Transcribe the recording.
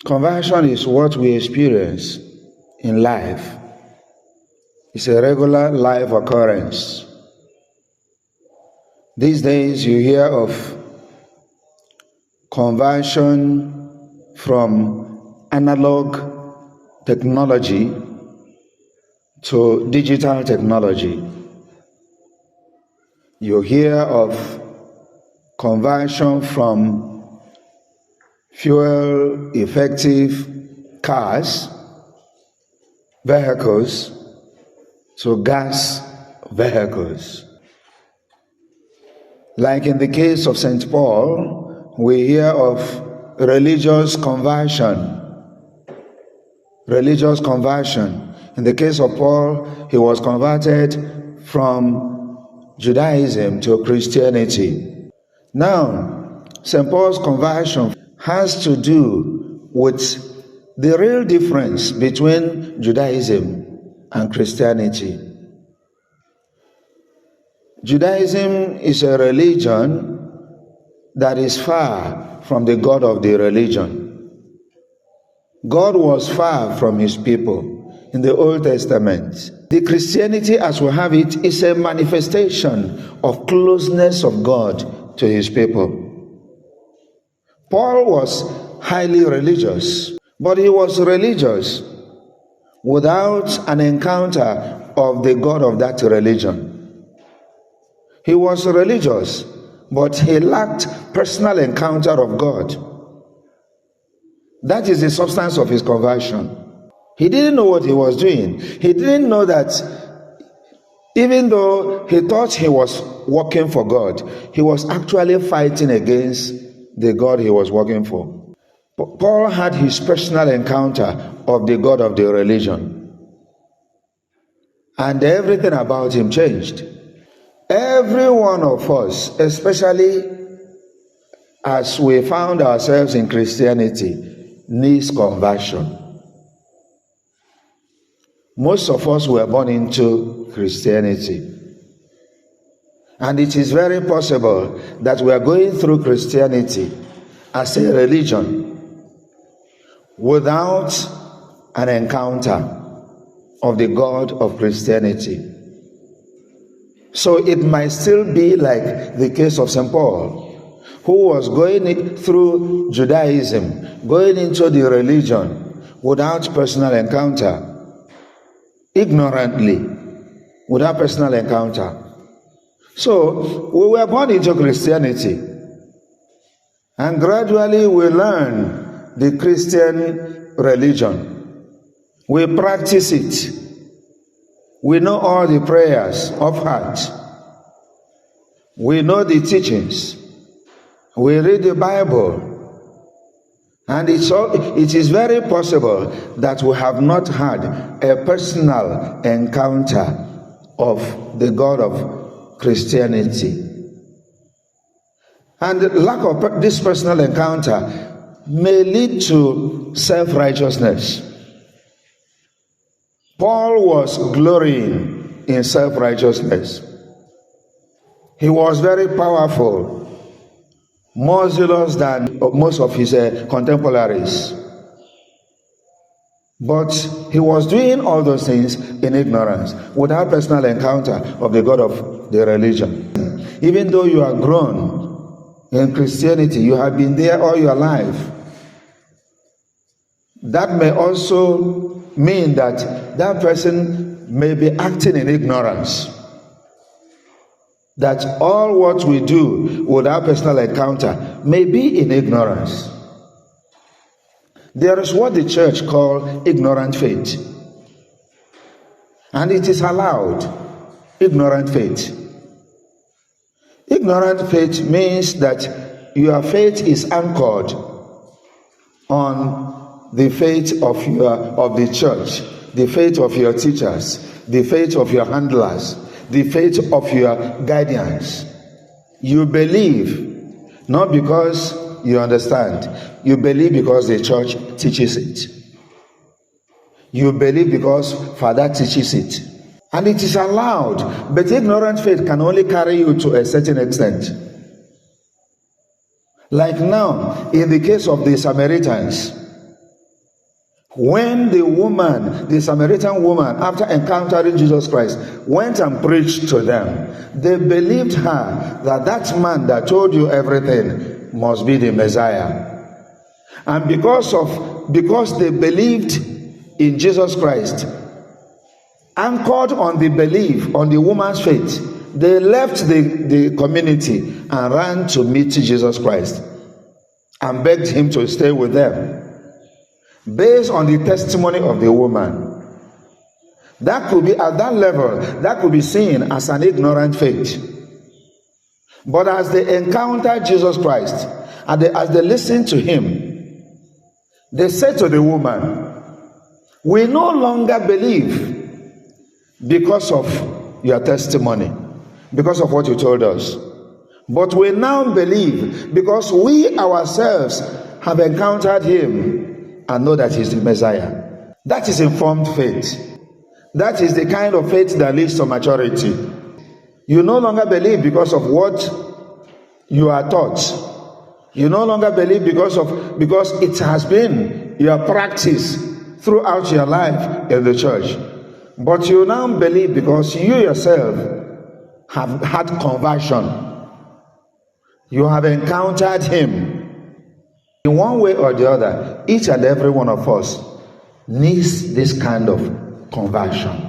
Conversion is what we experience in life. It's a regular life occurrence. These days you hear of conversion from analog technology to digital technology. You hear of conversion from fuel-effective cars, vehicles, to gas vehicles. Like in the case of St. Paul, we hear of religious conversion. Religious conversion. In the case of Paul, he was converted from Judaism to Christianity. Now, St. Paul's conversion has to do with the real difference between Judaism and Christianity. Judaism is a religion that is far from the God of the religion. God was far from his people in the Old Testament. The Christianity as we have it is a manifestation of closeness of God to his people. Paul was highly religious, but he was religious without an encounter of the God of that religion. He was religious, but he lacked personal encounter of God. That is the substance of his conversion. He didn't know what he was doing. He didn't know that even though he thought he was working for God, he was actually fighting against the God he was working for. Paul had his personal encounter of the God of the religion, and everything about him changed. Every one of us, especially as we found ourselves in Christianity, needs conversion. Most of us were born into Christianity. And it is very possible that we are going through Christianity as a religion without an encounter of the God of Christianity. So it might still be like the case of St. Paul, who was going through Judaism, going into the religion without personal encounter, ignorantly, without personal encounter. So we were born into Christianity, and gradually we learn the Christian religion. We practice it. We know all the prayers of heart. We know the teachings. We read the Bible. And it is very possible that we have not had a personal encounter of the God of Christianity. And the lack of this personal encounter may lead to self-righteousness. Paul was glorying in self-righteousness. He was very powerful, more zealous than most of his contemporaries. But he was doing all those things in ignorance, without personal encounter of the God of the religion. Even though you are grown in Christianity, you have been there all your life, that may also mean that that person may be acting in ignorance. That all what we do without personal encounter may be in ignorance. There is what the church calls ignorant faith. And it is allowed, ignorant faith. Ignorant faith means that your faith is anchored on the faith of the church, the faith of your teachers, the faith of your handlers, the faith of your guardians. You believe not because you understand. You believe because the church teaches it. You believe because Father teaches it. And it is allowed, but ignorant faith can only carry you to a certain extent. Like now, in the case of the Samaritans, When the woman, the Samaritan woman, after encountering Jesus Christ, went and preached to them, they believed her that that man that told you everything must be the Messiah. And because they believed in Jesus Christ, anchored on the belief, on the woman's faith, they left the community and ran to meet Jesus Christ and begged him to stay with them. Based on the testimony of the woman, that could be at that level, that could be seen as an ignorant faith. But as they encountered Jesus Christ, as they listened to him, they said to the woman, we no longer believe because of your testimony, because of what you told us, but we now believe because we ourselves have encountered him and know that he's the Messiah. That is informed faith. That is the kind of faith that leads to maturity. You no longer believe because of what you are taught. You no longer believe because it has been your practice throughout your life in the church. But you now believe because you yourself have had conversion. You have encountered him. In one way or the other, each and every one of us needs this kind of conversion.